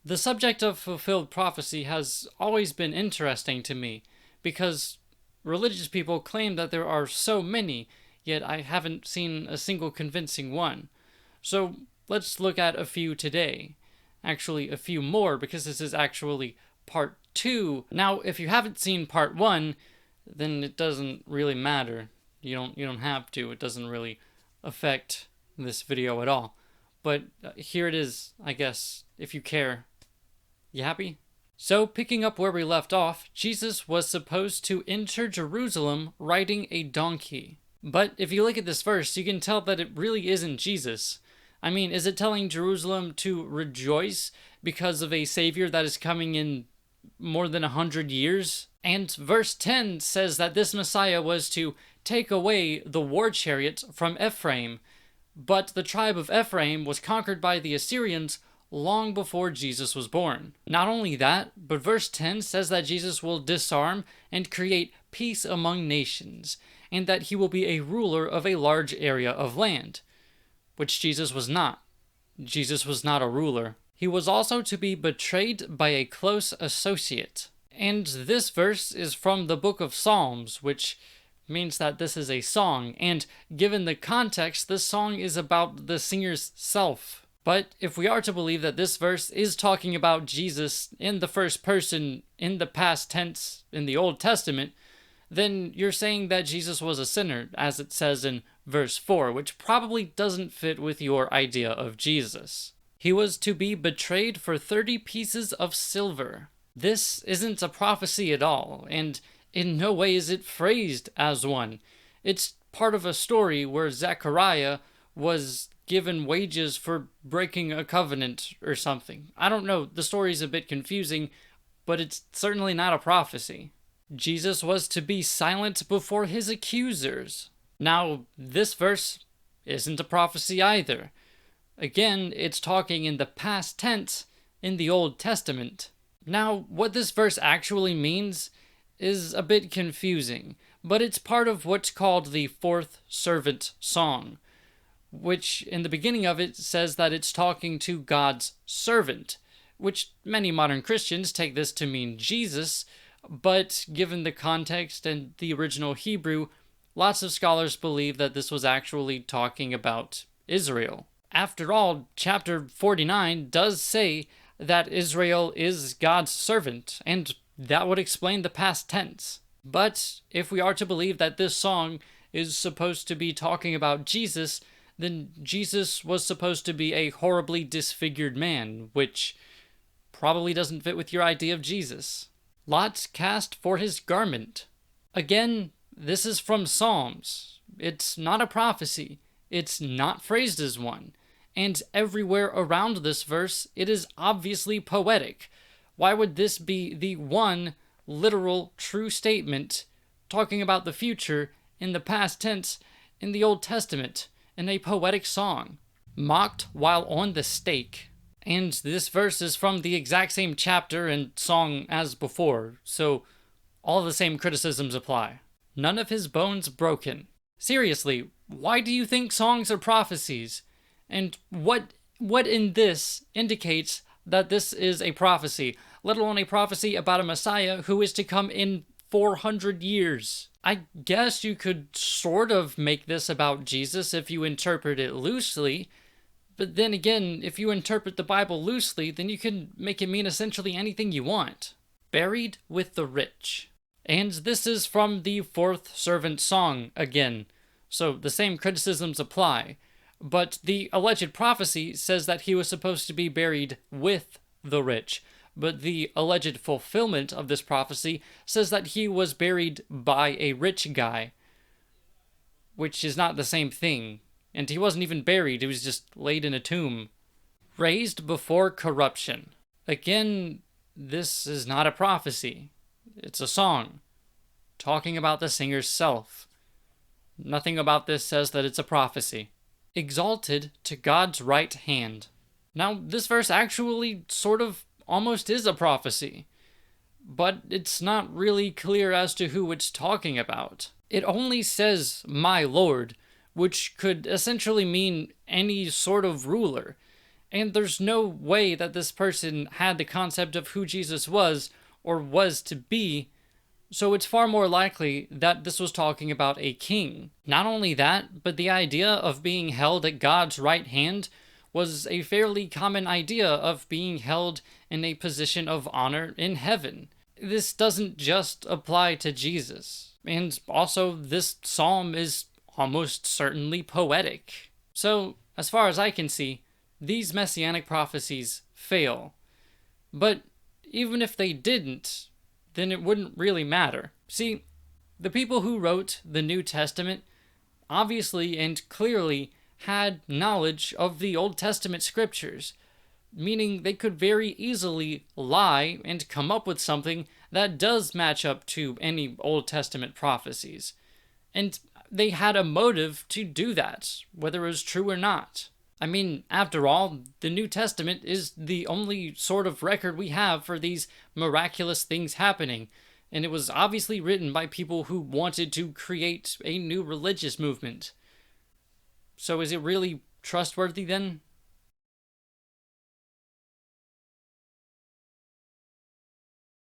The subject of fulfilled prophecy has always been interesting to me because religious people claim that there are so many, yet I haven't seen a single convincing one. So let's look at a few today. Actually, a few more because this is actually part 2. Now, if you haven't seen part 1, then it doesn't really matter. You don't have to. It doesn't really affect this video at all. But here it is, I guess, if you care. You happy? So, picking up where we left off, Jesus was supposed to enter Jerusalem riding a donkey. But if you look at this verse, you can tell that it really isn't Jesus. I mean, is it telling Jerusalem to rejoice because of a savior that is coming in more than 100 years? And verse 10 says that this Messiah was to take away the war chariot from Ephraim. But the tribe of Ephraim was conquered by the Assyrians long before Jesus was born. Not only that, but verse 10 says that Jesus will disarm and create peace among nations, and that he will be a ruler of a large area of land, which Jesus was not. Jesus was not a ruler. He was also to be betrayed by a close associate. And this verse is from the book of Psalms, which means that this is a song, and given the context, this song is about the singer's self. But if we are to believe that this verse is talking about Jesus in the first person in the past tense in the Old Testament, then you're saying that Jesus was a sinner, as it says in verse 4, which probably doesn't fit with your idea of Jesus. He was to be betrayed for 30 pieces of silver. This isn't a prophecy at all, and in no way is it phrased as one. It's part of a story where Zechariah was given wages for breaking a covenant or something. I don't know, the story's a bit confusing, but it's certainly not a prophecy. Jesus was to be silent before his accusers. Now, this verse isn't a prophecy either. Again, it's talking in the past tense in the Old Testament. Now, what this verse actually means is a bit confusing, but it's part of what's called the fourth servant song, which in the beginning of it says that it's talking to God's servant, which many modern Christians take this to mean Jesus, but given the context and the original Hebrew, lots of scholars believe that this was actually talking about Israel. After all, chapter 49 does say that Israel is God's servant, and that would explain the past tense. But if we are to believe that this song is supposed to be talking about Jesus, then Jesus was supposed to be a horribly disfigured man, which probably doesn't fit with your idea of Jesus. Lots cast for his garment. Again, this is from Psalms. It's not a prophecy. It's not phrased as one. And everywhere around this verse, it is obviously poetic. Why would this be the one literal true statement talking about the future in the past tense in the Old Testament in a poetic song? Mocked while on the stake. And this verse is from the exact same chapter and song as before, so all the same criticisms apply. None of his bones broken. Seriously, why do you think songs are prophecies? And what in this indicates that this is a prophecy, let alone a prophecy about a Messiah who is to come in 400 years? I guess you could sort of make this about Jesus if you interpret it loosely, but then again, if you interpret the Bible loosely, then you can make it mean essentially anything you want. Buried with the rich. And this is from the fourth servant song again, so the same criticisms apply. But the alleged prophecy says that he was supposed to be buried with the rich. But the alleged fulfillment of this prophecy says that he was buried by a rich guy, which is not the same thing. And he wasn't even buried, he was just laid in a tomb. Raised before corruption. Again, this is not a prophecy. It's a song, talking about the singer's self. Nothing about this says that it's a prophecy. Exalted to God's right hand. Now, this verse actually sort of almost is a prophecy, but it's not really clear as to who it's talking about. It only says, "my Lord," which could essentially mean any sort of ruler. And there's no way that this person had the concept of who Jesus was or was to be, so it's far more likely that this was talking about a king. Not only that, but the idea of being held at God's right hand was a fairly common idea of being held in a position of honor in heaven. This doesn't just apply to Jesus. And also, this psalm is almost certainly poetic. So, as far as I can see, these messianic prophecies fail. But even if they didn't, then it wouldn't really matter. See, the people who wrote the New Testament obviously and clearly had knowledge of the Old Testament scriptures, meaning they could very easily lie and come up with something that does match up to any Old Testament prophecies. And they had a motive to do that, whether it was true or not. I mean, after all, the New Testament is the only sort of record we have for these miraculous things happening, and it was obviously written by people who wanted to create a new religious movement. So is it really trustworthy then?